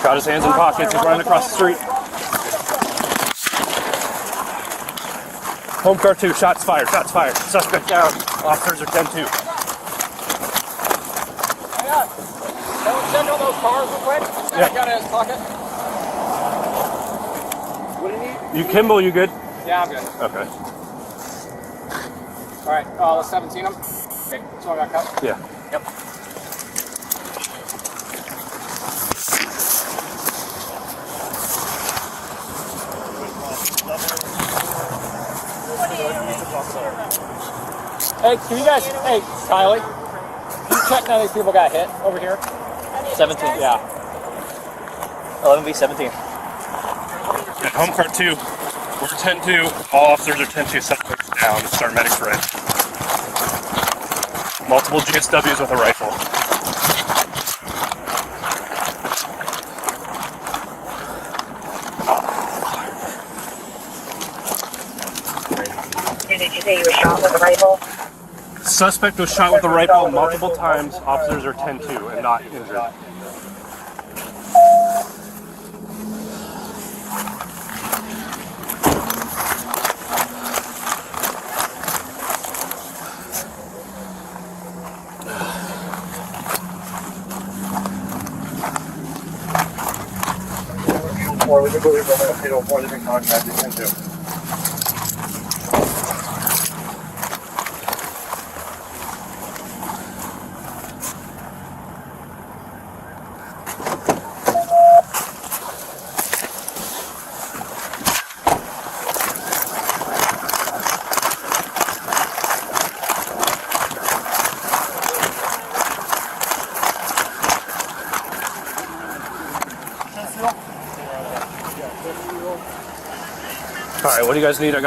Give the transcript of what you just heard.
Got his hands in pockets. He's running across the street. Home car 2. Shots fired. Shots fired. Suspect down. Officers are 10-2. Hang on. Check on those cars real quick. Yeah. Got it in his pocket. What do you need? You Kimball, you good? Yeah, I'm good. Okay. All right, let's 17 them. Okay, this one got cut. Yeah. Yep. Hey, can you guys, hey, Kylie, can you check none of these people got hit over here? 17. Yeah. 11v17. At home car 2, we're 10-2. All officers are 10-2. Suspects down. Start medics red. Multiple GSWs with a rifle. Did you say you were shot with a rifle? Suspect was shot with a rifle multiple times. Officers are 10-2 and not injured. We can believe that they don't want to be contacted. 10-2. All right, what do you guys need? I got